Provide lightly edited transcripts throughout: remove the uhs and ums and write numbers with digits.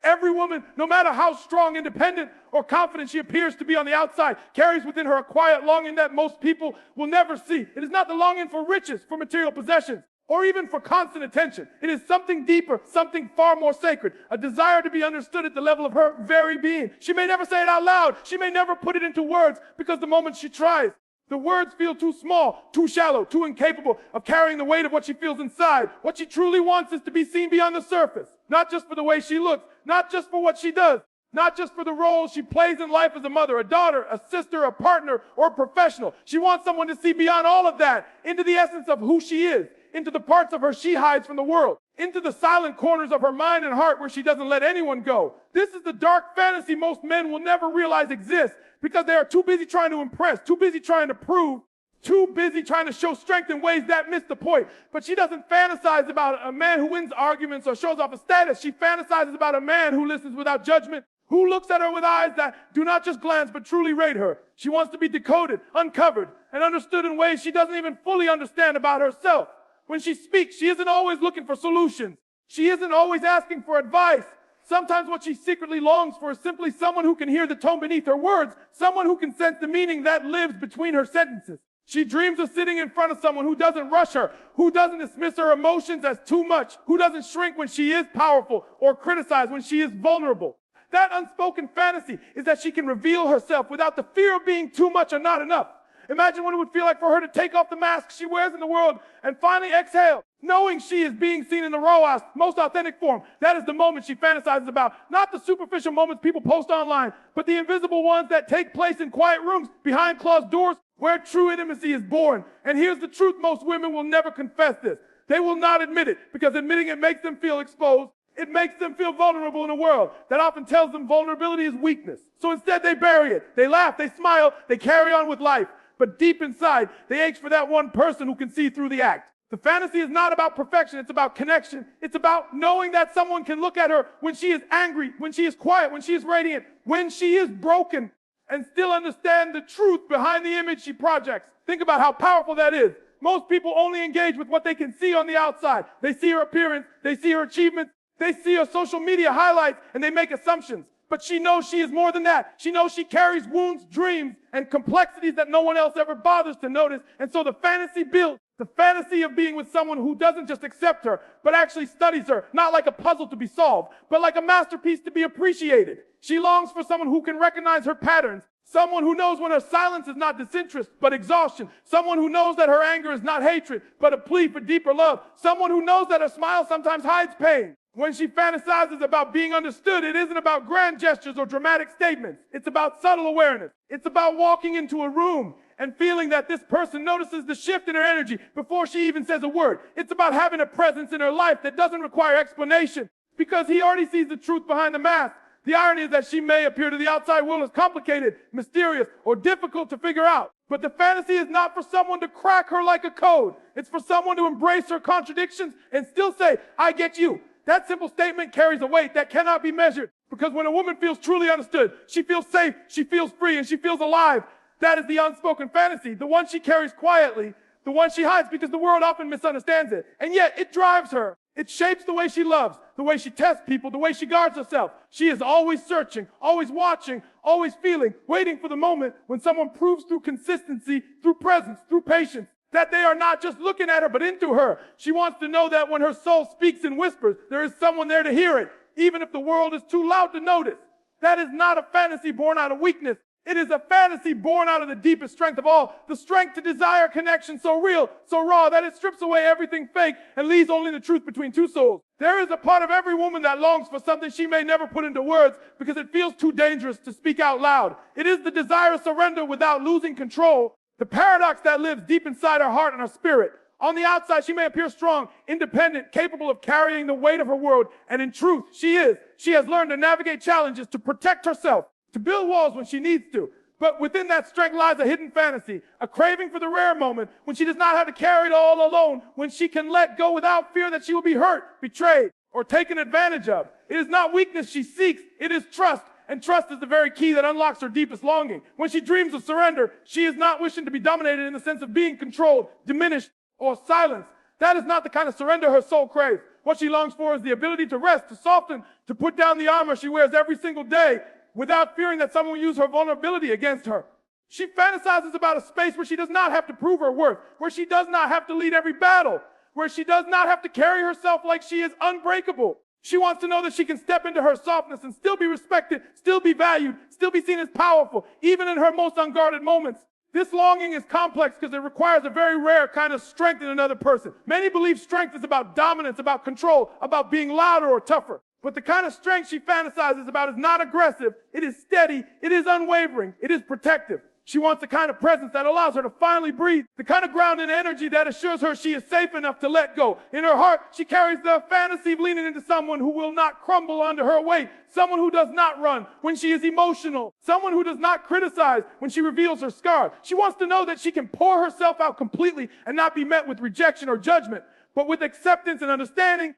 Every woman, no matter how strong, independent, or confident she appears to be on the outside, carries within her a quiet longing that most people will never see. It is not the longing for riches, for material possessions, or even for constant attention. It is something deeper, something far more sacred, a desire to be understood at the level of her very being. She may never say it out loud. She may never put it into words, because the moment she tries, the words feel too small, too shallow, too incapable of carrying the weight of what she feels inside. What she truly wants is to be seen beyond the surface, not just for the way she looks, not just for what she does, not just for the role she plays in life as a mother, a daughter, a sister, a partner, or a professional. She wants someone to see beyond all of that, into the essence of who she is, into the parts of her she hides from the world, into the silent corners of her mind and heart where she doesn't let anyone go. This is the dark fantasy most men will never realize exists, because they are too busy trying to impress, too busy trying to prove, too busy trying to show strength in ways that miss the point. But she doesn't fantasize about a man who wins arguments or shows off a status. She fantasizes about a man who listens without judgment, who looks at her with eyes that do not just glance but truly rate her. She wants to be decoded, uncovered, and understood in ways she doesn't even fully understand about herself. When she speaks, she isn't always looking for solutions. She isn't always asking for advice. Sometimes what she secretly longs for is simply someone who can hear the tone beneath her words, someone who can sense the meaning that lives between her sentences. She dreams of sitting in front of someone who doesn't rush her, who doesn't dismiss her emotions as too much, who doesn't shrink when she is powerful or criticize when she is vulnerable. That unspoken fantasy is that she can reveal herself without the fear of being too much or not enough. Imagine what it would feel like for her to take off the mask she wears in the world and finally exhale, knowing she is being seen in the rawest, most authentic form. That is the moment she fantasizes about. Not the superficial moments people post online, but the invisible ones that take place in quiet rooms, behind closed doors, where true intimacy is born. And here's the truth: most women will never confess this. They will not admit it, because admitting it makes them feel exposed. It makes them feel vulnerable in a world that often tells them vulnerability is weakness. So instead they bury it. They laugh, they smile, they carry on with life. But deep inside, they ache for that one person who can see through the act. The fantasy is not about perfection, it's about connection. It's about knowing that someone can look at her when she is angry, when she is quiet, when she is radiant, when she is broken, and still understand the truth behind the image she projects. Think about how powerful that is. Most people only engage with what they can see on the outside. They see her appearance, they see her achievements, they see her social media highlights, and they make assumptions. But she knows she is more than that. She knows she carries wounds, dreams, and complexities that no one else ever bothers to notice. And so the fantasy builds. The fantasy of being with someone who doesn't just accept her, but actually studies her, not like a puzzle to be solved, but like a masterpiece to be appreciated. She longs for someone who can recognize her patterns, someone who knows when her silence is not disinterest, but exhaustion, someone who knows that her anger is not hatred, but a plea for deeper love, someone who knows that her smile sometimes hides pain. When she fantasizes about being understood, it isn't about grand gestures or dramatic statements. It's about subtle awareness. It's about walking into a room and feeling that this person notices the shift in her energy before she even says a word. It's about having a presence in her life that doesn't require explanation, because he already sees the truth behind the mask. The irony is that she may appear to the outside world as complicated, mysterious, or difficult to figure out. But the fantasy is not for someone to crack her like a code. It's for someone to embrace her contradictions and still say, I get you. That simple statement carries a weight that cannot be measured, because when a woman feels truly understood, she feels safe, she feels free, and she feels alive. That is the unspoken fantasy, the one she carries quietly, the one she hides because the world often misunderstands it. And yet it drives her. It shapes the way she loves, the way she tests people, the way she guards herself. She is always searching, always watching, always feeling, waiting for the moment when someone proves through consistency, through presence, through patience, that they are not just looking at her, but into her. She wants to know that when her soul speaks in whispers, there is someone there to hear it, even if the world is too loud to notice. That is not a fantasy born out of weakness. It is a fantasy born out of the deepest strength of all, the strength to desire connection so real, so raw, that it strips away everything fake and leaves only the truth between two souls. There is a part of every woman that longs for something she may never put into words because it feels too dangerous to speak out loud. It is the desire to surrender without losing control, the paradox that lives deep inside her heart and her spirit. On the outside, she may appear strong, independent, capable of carrying the weight of her world, and in truth, she is. She has learned to navigate challenges, to protect herself, to build walls when she needs to. But within that strength lies a hidden fantasy, a craving for the rare moment when she does not have to carry it all alone, when she can let go without fear that she will be hurt, betrayed, or taken advantage of. It is not weakness she seeks, it is trust. And trust is the very key that unlocks her deepest longing. When she dreams of surrender, she is not wishing to be dominated in the sense of being controlled, diminished, or silenced. That is not the kind of surrender her soul craves. What she longs for is the ability to rest, to soften, to put down the armor she wears every single day without fearing that someone will use her vulnerability against her. She fantasizes about a space where she does not have to prove her worth, where she does not have to lead every battle, where she does not have to carry herself like she is unbreakable. She wants to know that she can step into her softness and still be respected, still be valued, still be seen as powerful, even in her most unguarded moments. This longing is complex because it requires a very rare kind of strength in another person. Many believe strength is about dominance, about control, about being louder or tougher. But the kind of strength she fantasizes about is not aggressive. It is steady. It is unwavering. It is protective. She wants the kind of presence that allows her to finally breathe, the kind of grounded energy that assures her she is safe enough to let go. In her heart, she carries the fantasy of leaning into someone who will not crumble under her weight, someone who does not run when she is emotional, someone who does not criticize when she reveals her scars. She wants to know that she can pour herself out completely and not be met with rejection or judgment, but with acceptance and understanding.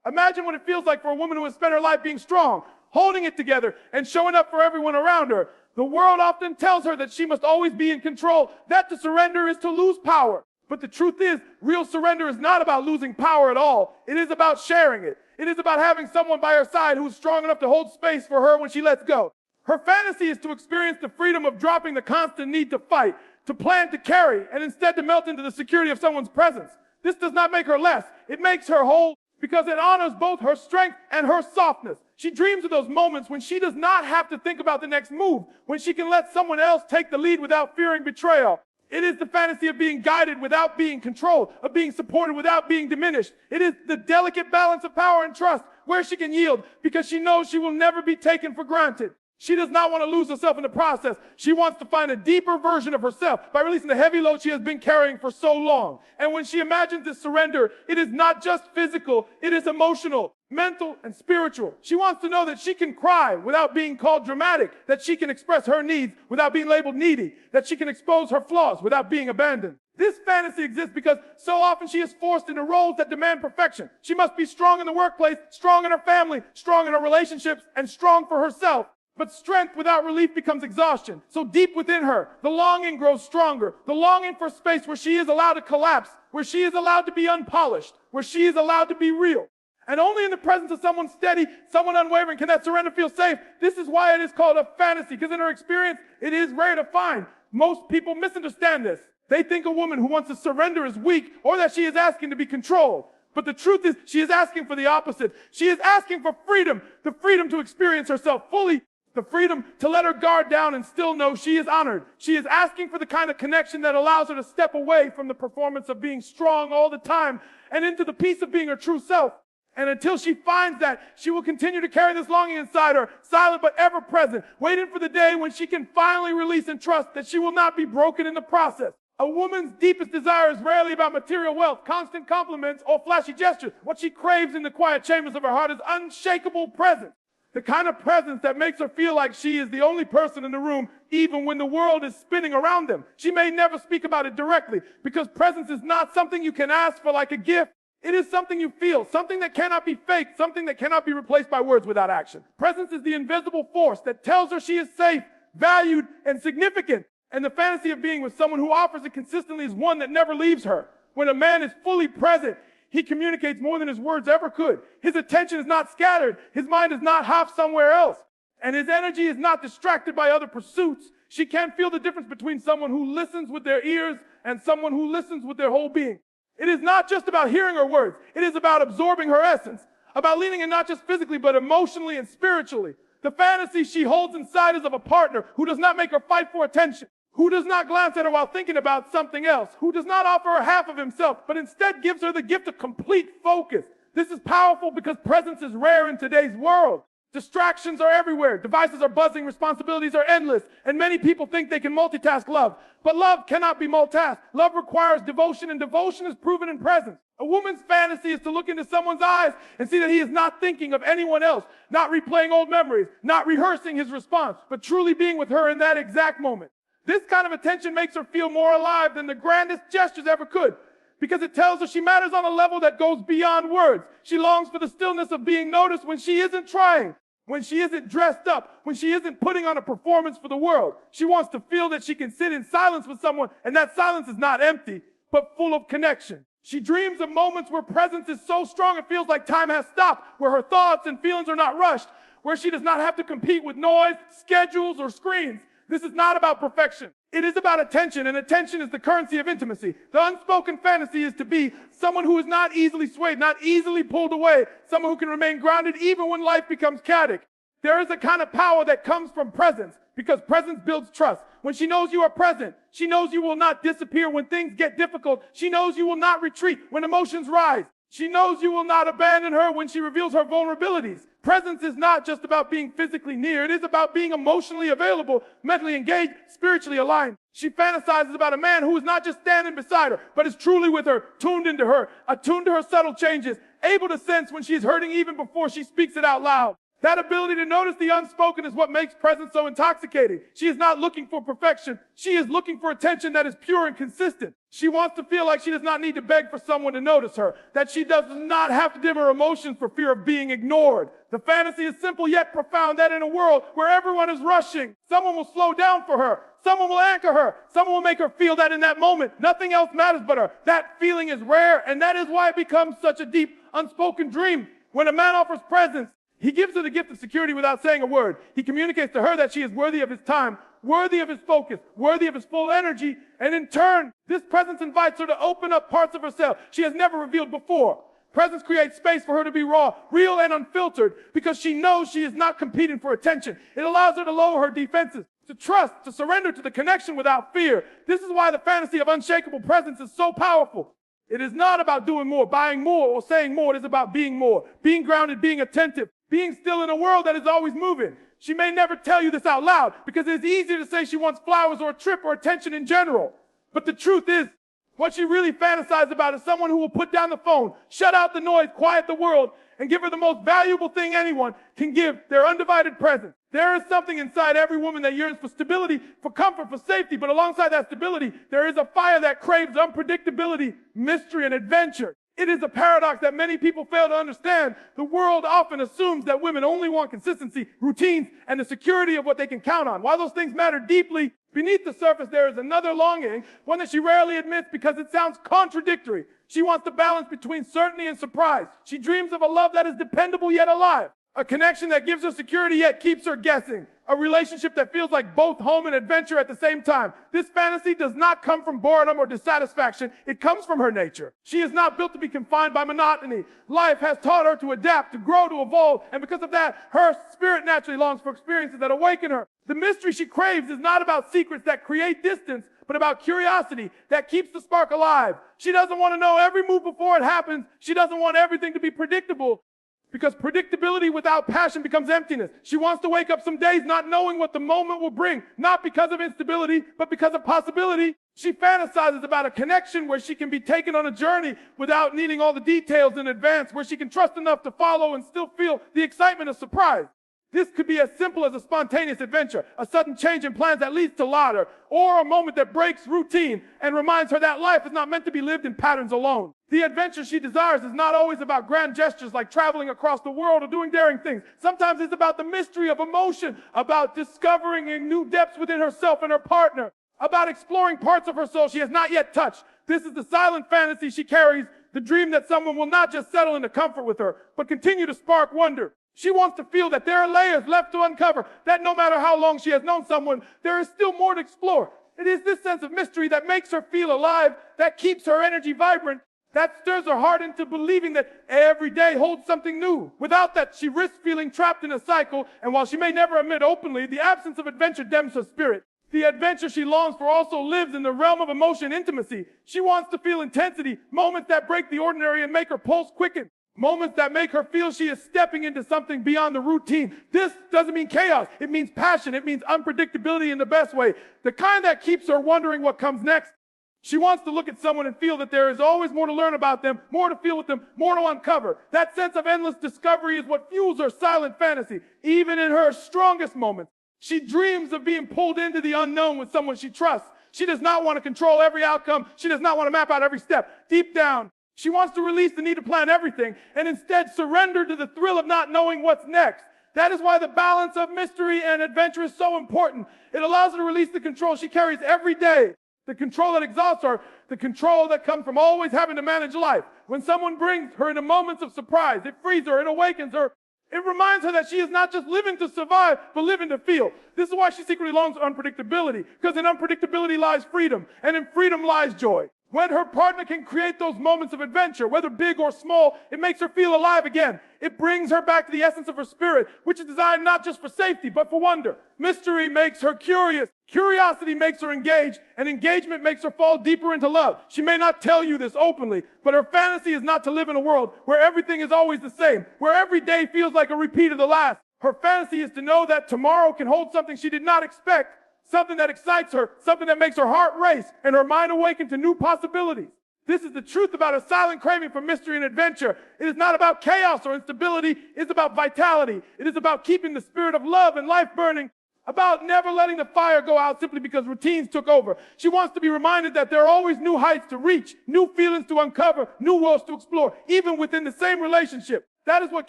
Imagine what it feels like for a woman who has spent her life being strong, holding it together, and showing up for everyone around her. The world often tells her that she must always be in control, that to surrender is to lose power. But the truth is, real surrender is not about losing power at all. It is about sharing it. It is about having someone by her side who is strong enough to hold space for her when she lets go. Her fantasy is to experience the freedom of dropping the constant need to fight, to plan to carry, and instead to melt into the security of someone's presence. This does not make her less. It makes her whole because it honors both her strength and her softness. She dreams of those moments when she does not have to think about the next move, when she can let someone else take the lead without fearing betrayal. It is the fantasy of being guided without being controlled, of being supported without being diminished. It is the delicate balance of power and trust where she can yield because she knows she will never be taken for granted. She does not want to lose herself in the process. She wants to find a deeper version of herself by releasing the heavy load she has been carrying for so long. And when she imagines this surrender, it is not just physical, it is emotional, mental, and spiritual. She wants to know that she can cry without being called dramatic, that she can express her needs without being labeled needy, that she can expose her flaws without being abandoned. This fantasy exists because so often she is forced into roles that demand perfection. She must be strong in the workplace, strong in her family, strong in her relationships, and strong for herself. But strength without relief becomes exhaustion. So deep within her, the longing grows stronger. The longing for space where she is allowed to collapse, where she is allowed to be unpolished, where she is allowed to be real. And only in the presence of someone steady, someone unwavering, can that surrender feel safe. This is why it is called a fantasy, because in her experience, it is rare to find. Most people misunderstand this. They think a woman who wants to surrender is weak, or that she is asking to be controlled. But the truth is, she is asking for the opposite. She is asking for freedom, the freedom to experience herself fully, the freedom to let her guard down and still know she is honored. She is asking for the kind of connection that allows her to step away from the performance of being strong all the time and into the peace of being her true self. And until she finds that, she will continue to carry this longing inside her, silent but ever present, waiting for the day when she can finally release and trust that she will not be broken in the process. A woman's deepest desire is rarely about material wealth, constant compliments, or flashy gestures. What she craves in the quiet chambers of her heart is unshakable presence. The kind of presence that makes her feel like she is the only person in the room, even when the world is spinning around them. She may never speak about it directly, because presence is not something you can ask for like a gift. It is something you feel, something that cannot be faked, something that cannot be replaced by words without action. Presence is the invisible force that tells her she is safe, valued, and significant. And the fantasy of being with someone who offers it consistently is one that never leaves her. When a man is fully present, he communicates more than his words ever could. His attention is not scattered. His mind is not half somewhere else. And his energy is not distracted by other pursuits. She can feel the difference between someone who listens with their ears and someone who listens with their whole being. It is not just about hearing her words. It is about absorbing her essence, about leaning in not just physically, but emotionally and spiritually. The fantasy she holds inside is of a partner who does not make her fight for attention, who does not glance at her while thinking about something else, who does not offer her half of himself, but instead gives her the gift of complete focus. This is powerful because presence is rare in today's world. Distractions are everywhere. Devices are buzzing. Responsibilities are endless. And many people think they can multitask love. But love cannot be multitasked. Love requires devotion, and devotion is proven in presence. A woman's fantasy is to look into someone's eyes and see that he is not thinking of anyone else, not replaying old memories, not rehearsing his response, but truly being with her in that exact moment. This kind of attention makes her feel more alive than the grandest gestures ever could, because it tells her she matters on a level that goes beyond words. She longs for the stillness of being noticed when she isn't trying, when she isn't dressed up, when she isn't putting on a performance for the world. She wants to feel that she can sit in silence with someone, and that silence is not empty, but full of connection. She dreams of moments where presence is so strong it feels like time has stopped, where her thoughts and feelings are not rushed, where she does not have to compete with noise, schedules, or screens. This is not about perfection. It is about attention, and attention is the currency of intimacy. The unspoken fantasy is to be someone who is not easily swayed, not easily pulled away, someone who can remain grounded even when life becomes chaotic. There is a kind of power that comes from presence, because presence builds trust. When she knows you are present, she knows you will not disappear when things get difficult. She knows you will not retreat when emotions rise. She knows you will not abandon her when she reveals her vulnerabilities. Presence is not just about being physically near. It is about being emotionally available, mentally engaged, spiritually aligned. She fantasizes about a man who is not just standing beside her, but is truly with her, tuned into her, attuned to her subtle changes, able to sense when she's hurting even before she speaks it out loud. That ability to notice the unspoken is what makes presence so intoxicating. She is not looking for perfection. She is looking for attention that is pure and consistent. She wants to feel like she does not need to beg for someone to notice her, that she does not have to dim her emotions for fear of being ignored. The fantasy is simple yet profound, that in a world where everyone is rushing, someone will slow down for her. Someone will anchor her. Someone will make her feel that in that moment, nothing else matters but her. That feeling is rare, and that is why it becomes such a deep, unspoken dream. When a man offers presence, he gives her the gift of security without saying a word. He communicates to her that she is worthy of his time, worthy of his focus, worthy of his full energy, and in turn, this presence invites her to open up parts of herself she has never revealed before. Presence creates space for her to be raw, real, and unfiltered because she knows she is not competing for attention. It allows her to lower her defenses, to trust, to surrender to the connection without fear. This is why the fantasy of unshakable presence is so powerful. It is not about doing more, buying more, or saying more. It is about being more, being grounded, being attentive, being still in a world that is always moving. She may never tell you this out loud because it is easier to say she wants flowers or a trip or attention in general. But the truth is, what she really fantasizes about is someone who will put down the phone, shut out the noise, quiet the world, and give her the most valuable thing anyone can give, their undivided presence. There is something inside every woman that yearns for stability, for comfort, for safety, but alongside that stability, there is a fire that craves unpredictability, mystery, and adventure. It is a paradox that many people fail to understand. The world often assumes that women only want consistency, routines, and the security of what they can count on. While those things matter deeply, beneath the surface there is another longing, one that she rarely admits because it sounds contradictory. She wants the balance between certainty and surprise. She dreams of a love that is dependable yet alive, a connection that gives her security yet keeps her guessing, a relationship that feels like both home and adventure at the same time. This fantasy does not come from boredom or dissatisfaction. It comes from her nature. She is not built to be confined by monotony. Life has taught her to adapt, to grow, to evolve, and because of that, her spirit naturally longs for experiences that awaken her. The mystery she craves is not about secrets that create distance, but about curiosity that keeps the spark alive. She doesn't want to know every move before it happens. She doesn't want everything to be predictable, because predictability without passion becomes emptiness. She wants to wake up some days not knowing what the moment will bring, not because of instability, but because of possibility. She fantasizes about a connection where she can be taken on a journey without needing all the details in advance, where she can trust enough to follow and still feel the excitement of surprise. This could be as simple as a spontaneous adventure, a sudden change in plans that leads to laughter, or a moment that breaks routine and reminds her that life is not meant to be lived in patterns alone. The adventure she desires is not always about grand gestures like traveling across the world or doing daring things. Sometimes it's about the mystery of emotion, about discovering new depths within herself and her partner, about exploring parts of her soul she has not yet touched. This is the silent fantasy she carries, the dream that someone will not just settle into comfort with her, but continue to spark wonder. She wants to feel that there are layers left to uncover, that no matter how long she has known someone, there is still more to explore. It is this sense of mystery that makes her feel alive, that keeps her energy vibrant, that stirs her heart into believing that every day holds something new. Without that, she risks feeling trapped in a cycle, and while she may never admit openly, the absence of adventure dams her spirit. The adventure she longs for also lives in the realm of emotion and intimacy. She wants to feel intensity, moments that break the ordinary and make her pulse quicken. Moments that make her feel she is stepping into something beyond the routine. This doesn't mean chaos. It means passion. It means unpredictability in the best way. The kind that keeps her wondering what comes next. She wants to look at someone and feel that there is always more to learn about them, more to feel with them, more to uncover. That sense of endless discovery is what fuels her silent fantasy. Even in her strongest moments, she dreams of being pulled into the unknown with someone she trusts. She does not want to control every outcome. She does not want to map out every step. Deep down, she wants to release the need to plan everything and instead surrender to the thrill of not knowing what's next. That is why the balance of mystery and adventure is so important. It allows her to release the control she carries every day. The control that exhausts her, the control that comes from always having to manage life. When someone brings her into moments of surprise, it frees her, it awakens her. It reminds her that she is not just living to survive, but living to feel. This is why she secretly longs for unpredictability, because in unpredictability lies freedom, and in freedom lies joy. When her partner can create those moments of adventure, whether big or small, it makes her feel alive again. It brings her back to the essence of her spirit, which is designed not just for safety, but for wonder. Mystery makes her curious. Curiosity makes her engaged, and engagement makes her fall deeper into love. She may not tell you this openly, but her fantasy is not to live in a world where everything is always the same, where every day feels like a repeat of the last. Her fantasy is to know that tomorrow can hold something she did not expect, something that excites her, something that makes her heart race and her mind awaken to new possibilities. This is the truth about a silent craving for mystery and adventure. It is not about chaos or instability. It is about vitality. It is about keeping the spirit of love and life burning, about never letting the fire go out simply because routines took over. She wants to be reminded that there are always new heights to reach, new feelings to uncover, new worlds to explore, even within the same relationship. That is what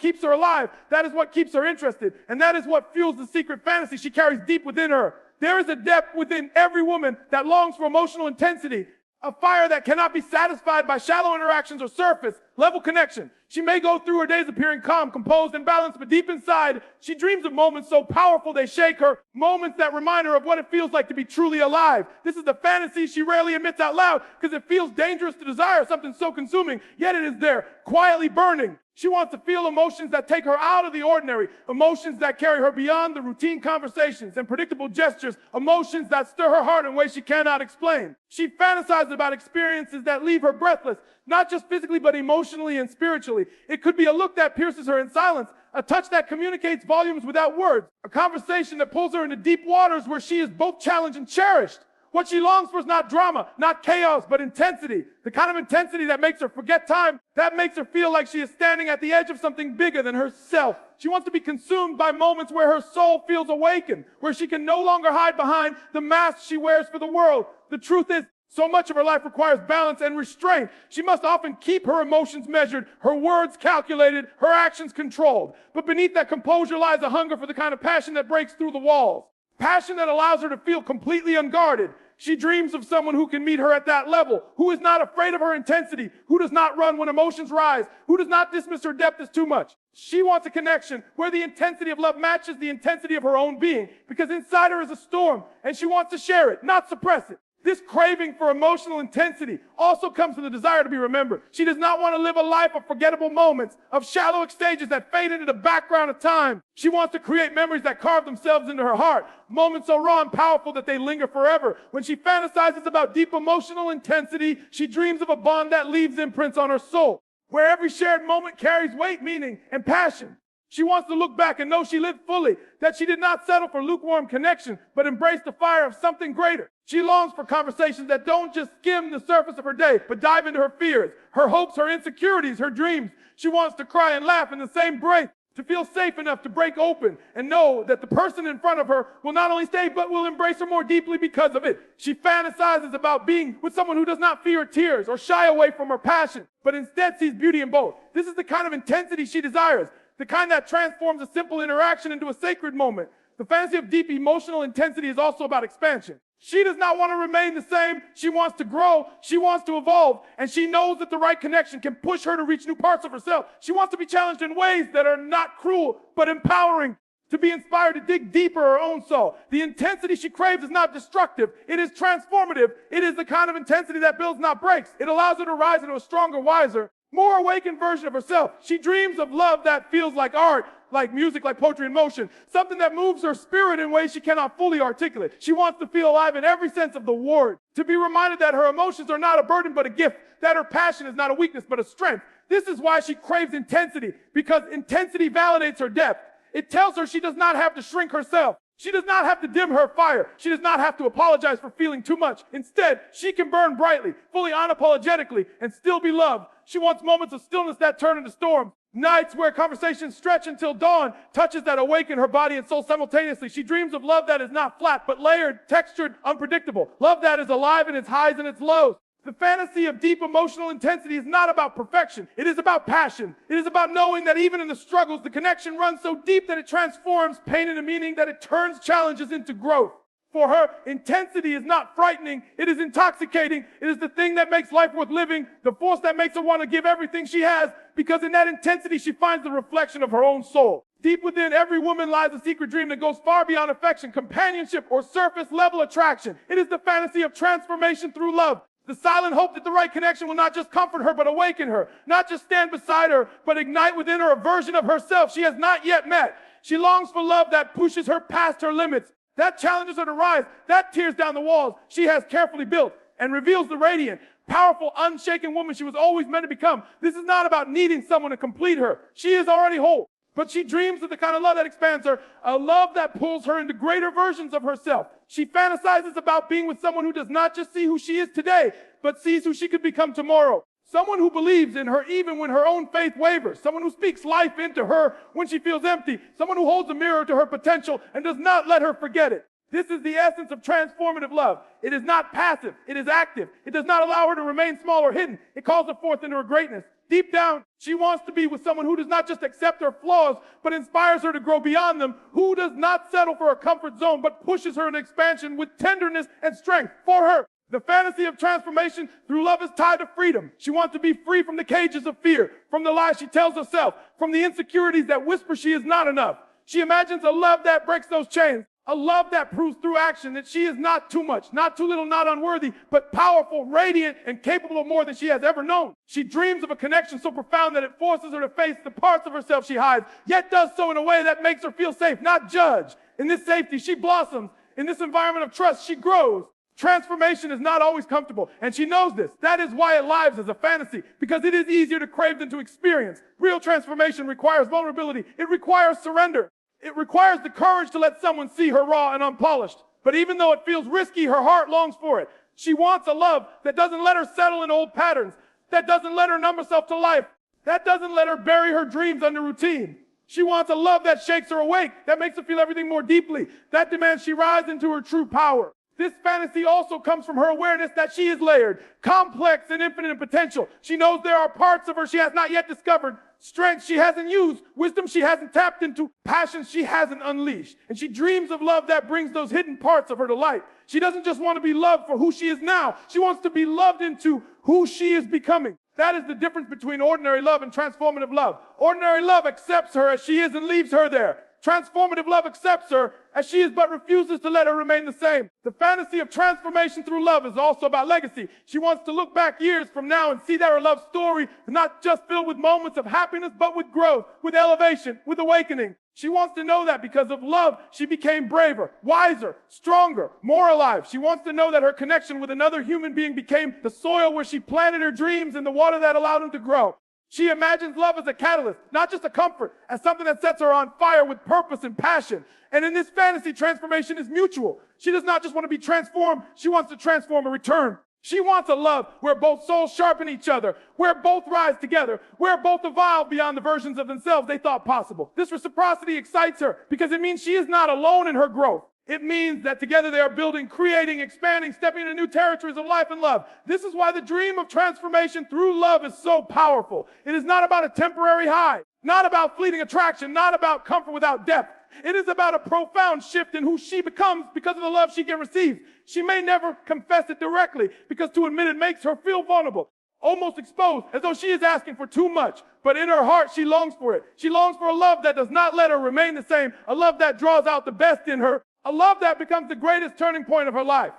keeps her alive. That is what keeps her interested. And that is what fuels the secret fantasy she carries deep within her. There is a depth within every woman that longs for emotional intensity, a fire that cannot be satisfied by shallow interactions or surface level connection. She may go through her days appearing calm, composed, and balanced, but deep inside, she dreams of moments so powerful they shake her, moments that remind her of what it feels like to be truly alive. This is the fantasy she rarely admits out loud because it feels dangerous to desire something so consuming, yet it is there, quietly burning. She wants to feel emotions that take her out of the ordinary, emotions that carry her beyond the routine conversations and predictable gestures, emotions that stir her heart in ways she cannot explain. She fantasizes about experiences that leave her breathless, not just physically, but emotionally and spiritually. It could be a look that pierces her in silence, a touch that communicates volumes without words, a conversation that pulls her into deep waters where she is both challenged and cherished. What she longs for is not drama, not chaos, but intensity. The kind of intensity that makes her forget time, that makes her feel like she is standing at the edge of something bigger than herself. She wants to be consumed by moments where her soul feels awakened, where she can no longer hide behind the mask she wears for the world. The truth is, so much of her life requires balance and restraint. She must often keep her emotions measured, her words calculated, her actions controlled. But beneath that composure lies a hunger for the kind of passion that breaks through the walls. Passion that allows her to feel completely unguarded. She dreams of someone who can meet her at that level, who is not afraid of her intensity, who does not run when emotions rise, who does not dismiss her depth as too much. She wants a connection where the intensity of love matches the intensity of her own being, because inside her is a storm, and she wants to share it, not suppress it. This craving for emotional intensity also comes from the desire to be remembered. She does not want to live a life of forgettable moments, of shallow exchanges that fade into the background of time. She wants to create memories that carve themselves into her heart, moments so raw and powerful that they linger forever. When she fantasizes about deep emotional intensity, she dreams of a bond that leaves imprints on her soul, where every shared moment carries weight, meaning, and passion. She wants to look back and know she lived fully, that she did not settle for lukewarm connection, but embraced the fire of something greater. She longs for conversations that don't just skim the surface of her day, but dive into her fears, her hopes, her insecurities, her dreams. She wants to cry and laugh in the same breath, to feel safe enough to break open and know that the person in front of her will not only stay, but will embrace her more deeply because of it. She fantasizes about being with someone who does not fear tears or shy away from her passion, but instead sees beauty in both. This is the kind of intensity she desires. The kind that transforms a simple interaction into a sacred moment. The fantasy of deep emotional intensity is also about expansion. She does not want to remain the same. She wants to grow. She wants to evolve. And she knows that the right connection can push her to reach new parts of herself. She wants to be challenged in ways that are not cruel, but empowering. To be inspired to dig deeper her own soul. The intensity she craves is not destructive. It is transformative. It is the kind of intensity that builds, not breaks. It allows her to rise into a stronger, wiser, more awakened version of herself. She dreams of love that feels like art, like music, like poetry in motion, something that moves her spirit in ways she cannot fully articulate. She wants to feel alive in every sense of the word, to be reminded that her emotions are not a burden but a gift, that her passion is not a weakness but a strength. This is why she craves intensity, because intensity validates her depth. It tells her she does not have to shrink herself. She does not have to dim her fire. She does not have to apologize for feeling too much. Instead, she can burn brightly, fully unapologetically, and still be loved. She wants moments of stillness that turn into storms. Nights where conversations stretch until dawn, touches that awaken her body and soul simultaneously. She dreams of love that is not flat, but layered, textured, unpredictable. Love that is alive in its highs and its lows. The fantasy of deep emotional intensity is not about perfection. It is about passion. It is about knowing that even in the struggles, the connection runs so deep that it transforms pain into meaning, that it turns challenges into growth. For her, intensity is not frightening. It is intoxicating. It is the thing that makes life worth living, the force that makes her want to give everything she has, because in that intensity, she finds the reflection of her own soul. Deep within every woman lies a secret dream that goes far beyond affection, companionship, or surface-level attraction. It is the fantasy of transformation through love. The silent hope that the right connection will not just comfort her, but awaken her. Not just stand beside her, but ignite within her a version of herself she has not yet met. She longs for love that pushes her past her limits, that challenges her to rise, that tears down the walls she has carefully built, and reveals the radiant, powerful, unshaken woman she was always meant to become. This is not about needing someone to complete her. She is already whole. But she dreams of the kind of love that expands her, a love that pulls her into greater versions of herself. She fantasizes about being with someone who does not just see who she is today, but sees who she could become tomorrow. Someone who believes in her even when her own faith wavers. Someone who speaks life into her when she feels empty. Someone who holds a mirror to her potential and does not let her forget it. This is the essence of transformative love. It is not passive. It is active. It does not allow her to remain small or hidden. It calls her forth into her greatness. Deep down, she wants to be with someone who does not just accept her flaws, but inspires her to grow beyond them, who does not settle for a comfort zone, but pushes her into expansion with tenderness and strength. For her, the fantasy of transformation through love is tied to freedom. She wants to be free from the cages of fear, from the lies she tells herself, from the insecurities that whisper she is not enough. She imagines a love that breaks those chains. A love that proves through action that she is not too much, not too little, not unworthy, but powerful, radiant, and capable of more than she has ever known. She dreams of a connection so profound that it forces her to face the parts of herself she hides, yet does so in a way that makes her feel safe, not judged. In this safety, she blossoms. In this environment of trust, she grows. Transformation is not always comfortable, and she knows this. That is why it lives as a fantasy, because it is easier to crave than to experience. Real transformation requires vulnerability. It requires surrender. It requires the courage to let someone see her raw and unpolished. But even though it feels risky, her heart longs for it. She wants a love that doesn't let her settle in old patterns, that doesn't let her numb herself to life, that doesn't let her bury her dreams under routine. She wants a love that shakes her awake, that makes her feel everything more deeply, that demands she rise into her true power. This fantasy also comes from her awareness that she is layered, complex and infinite in potential. She knows there are parts of her she has not yet discovered, strengths she hasn't used, wisdom she hasn't tapped into, passions she hasn't unleashed. And she dreams of love that brings those hidden parts of her to light. She doesn't just want to be loved for who she is now. She wants to be loved into who she is becoming. That is the difference between ordinary love and transformative love. Ordinary love accepts her as she is and leaves her there. Transformative love accepts her as she is but refuses to let her remain the same. The fantasy of transformation through love is also about legacy. She wants to look back years from now and see that her love story is not just filled with moments of happiness, but with growth, with elevation, with awakening. She wants to know that because of love, she became braver, wiser, stronger, more alive. She wants to know that her connection with another human being became the soil where she planted her dreams and the water that allowed them to grow. She imagines love as a catalyst, not just a comfort, as something that sets her on fire with purpose and passion. And in this fantasy, transformation is mutual. She does not just want to be transformed, she wants to transform in return. She wants a love where both souls sharpen each other, where both rise together, where both evolve beyond the versions of themselves they thought possible. This reciprocity excites her because it means she is not alone in her growth. It means that together they are building, creating, expanding, stepping into new territories of life and love. This is why the dream of transformation through love is so powerful. It is not about a temporary high, not about fleeting attraction, not about comfort without depth. It is about a profound shift in who she becomes because of the love she can receive. She may never confess it directly because to admit it makes her feel vulnerable, almost exposed, as though she is asking for too much. But in her heart, she longs for it. She longs for a love that does not let her remain the same, a love that draws out the best in her, a love that becomes the greatest turning point of her life.